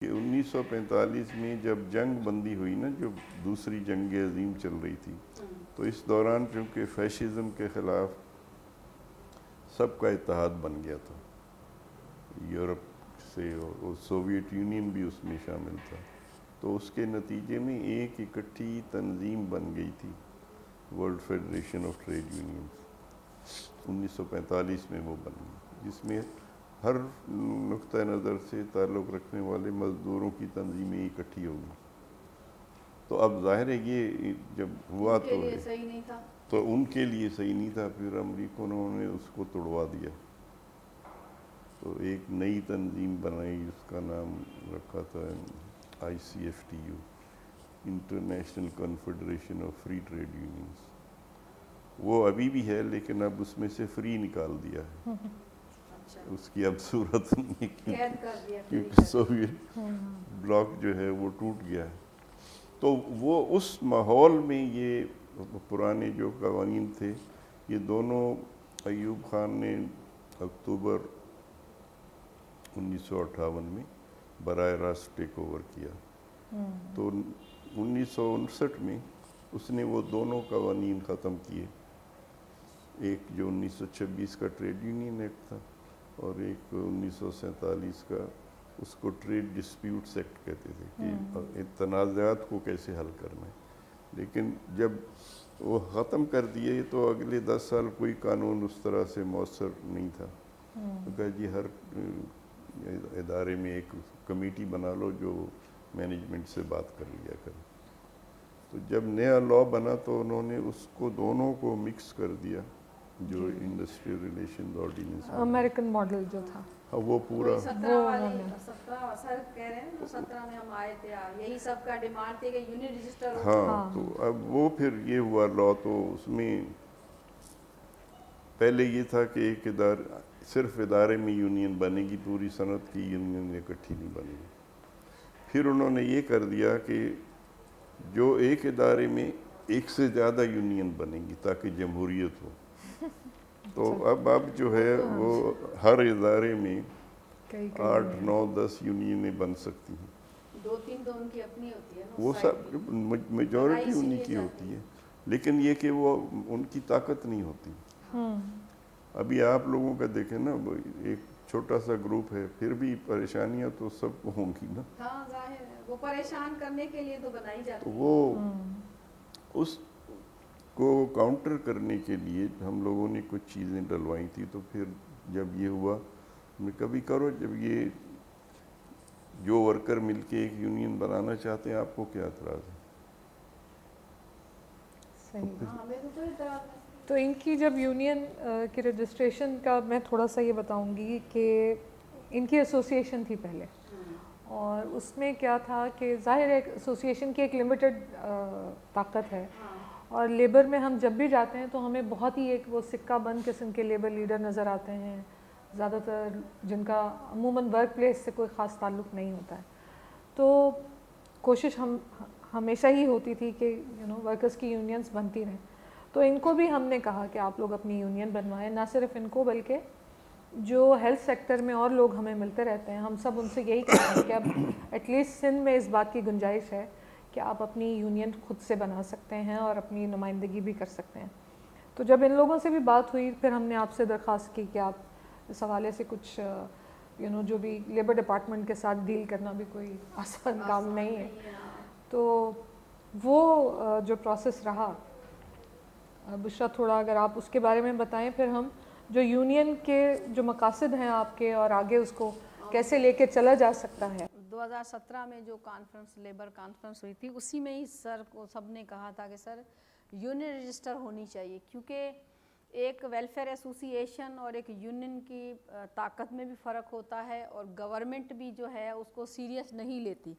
کہ 1945 میں جب جنگ بندی ہوئی نا، جو دوسری جنگ عظیم چل رہی تھی، تو اس دوران چونکہ فیشزم کے خلاف سب کا اتحاد بن گیا تھا، یورپ سے، اور سوویت یونین بھی اس میں شامل تھا، تو اس کے نتیجے میں ایک اکٹھی تنظیم بن گئی تھی، World Federation of Trade Unions. 1945 میں وہ بن گئی، جس میں ہر نقطہ نظر سے تعلق رکھنے والے مزدوروں کی تنظیمیں اکٹھی ہو گئی۔ تو اب ظاہر ہے یہ جب ہوا تو صحیح نہیں تھا، تو ان کے لیے صحیح نہیں تھا، پھر امریکنوں نے اس کو توڑوا دیا، تو ایک نئی تنظیم بنائی، اس کا نام رکھا تھا ICFTU، International Confederation of Free Trade Unions. وہ ابھی بھی ہے، لیکن اب اس میں سے فری نکال دیا ہے، اس کی اب صورت نہیں، کیونکہ سوویت بلاک جو ہے وہ ٹوٹ گیا ہے۔ تو وہ اس ماحول میں یہ پرانے جو قوانین تھے، یہ دونوں ایوب خان نے اکتوبر 1958 میں براہ راست ٹیک اوور کیا، تو 1959 میں اس نے وہ دونوں قوانین ختم کیے، ایک جو 1926 کا ٹریڈ یونین ایکٹ تھا، اور ایک 1947 کا، اس کو ٹریڈ ڈسپیوٹس ایکٹ کہتے تھے، کہ تنازعات کو کیسے حل کرنا ہے۔ لیکن جب وہ ختم کر دیے تو اگلے 10 سال کوئی قانون اس طرح سے مؤثر نہیں تھا، تو کہا جی ہر ادارے میں ایک کمیٹی بنا لو جو مینجمنٹ سے بات کر لیا کرے۔ تو جب نیا لا بنا تو انہوں نے اس کو دونوں کو مکس کر دیا، جو industrial relation ordinance American model جو تھا، وہ پورا 17 سر کہہ رہے ہیں 17 میں ہم آئے تھے، یہی سب کا ڈیمانڈ تھی کہ یونین رجسٹر ہو۔ ہاں، تو اب وہ پھر یہ ہوا لا، تو اس میں پہلے یہ تھا کہ ایک صرف ادارے میں یونین بنے گی، پوری صنعت کی یونین اکٹھی نہیں بنے گی۔ پھر انہوں نے یہ کر دیا کہ جو ایک ادارے میں ایک سے زیادہ یونین بنے گی تاکہ جمہوریت ہو، تو اب جو ہے وہ ہر ادارے میں 8، 9، 10 یونینیں بن سکتی ہیں، 2-3 تو ان کی اپنی ہوتی ہے، وہ سب میجورٹی انہی کی ہوتی ہے، لیکن یہ کہ وہ ان کی طاقت نہیں ہوتی۔ ابھی آپ لوگوں کا دیکھیں نا، ایک چھوٹا سا گروپ ہے، پھر بھی پریشانیاں تو سب کو ہوں گی نا۔ ہاں ظاہر ہے، وہ پریشان کرنے کے لیے تو بنائی جاتی تو ہے۔ وہ اس کو کاؤنٹر کرنے کے لیے ہم لوگوں نے کچھ چیزیں ڈلوائی تھی، تو پھر جب یہ ہوا، کبھی کرو، جب یہ جو ورکر مل کے ایک یونین بنانا چاہتے ہیں، آپ کو کیا اعتراض ہے؟ تو ان کی جب یونین کی رجسٹریشن کا میں تھوڑا سا یہ بتاؤں گی کہ ان کی ایسوسیشن تھی پہلے، اور اس میں کیا تھا کہ ظاہر ہے ایسوسیشن کی ایک لمیٹڈ طاقت ہے، اور لیبر میں ہم جب بھی جاتے ہیں تو ہمیں بہت ہی ایک وہ سکہ بند قسم کے لیبر لیڈر نظر آتے ہیں، زیادہ تر جن کا عموماً ورک پلیس سے کوئی خاص تعلق نہیں ہوتا ہے۔ تو کوشش ہمیشہ ہی ہوتی تھی کہ ورکرز کی یونینز بنتی رہیں۔ تو ان کو بھی ہم نے کہا کہ آپ لوگ اپنی یونین بنوائیں، نہ صرف ان کو بلکہ جو ہیلتھ سیکٹر میں اور لوگ ہمیں ملتے رہتے ہیں، ہم سب ان سے یہی کہتے ہیں کہ اب ایٹ لیسٹ سندھ میں اس بات کی گنجائش ہے کہ آپ اپنی یونین خود سے بنا سکتے ہیں اور اپنی نمائندگی بھی کر سکتے ہیں۔ تو جب ان لوگوں سے بھی بات ہوئی، پھر ہم نے آپ سے درخواست کی کہ آپ اس حوالے سے کچھ جو بھی لیبر ڈپارٹمنٹ کے ساتھ ڈیل کرنا بھی کوئی آسان کام نہیں ہے، تو وہ جو پروسیس رہا، بشرا تھوڑا اگر آپ اس کے بارے میں بتائیں، پھر ہم جو یونین کے جو مقاصد ہیں آپ کے، اور آگے اس کو کیسے لے کے چلا جا سکتا ہے۔ 2017 میں جو کانفرنس، لیبر کانفرنس ہوئی تھی، اسی میں ہی سر کو سب نے کہا تھا کہ سر یونین رجسٹر ہونی چاہیے، کیونکہ ایک ویلفیئر ایسوسی ایشن اور ایک یونین کی طاقت میں بھی فرق ہوتا ہے، اور گورنمنٹ بھی جو ہے اس کو سیریس نہیں لیتی۔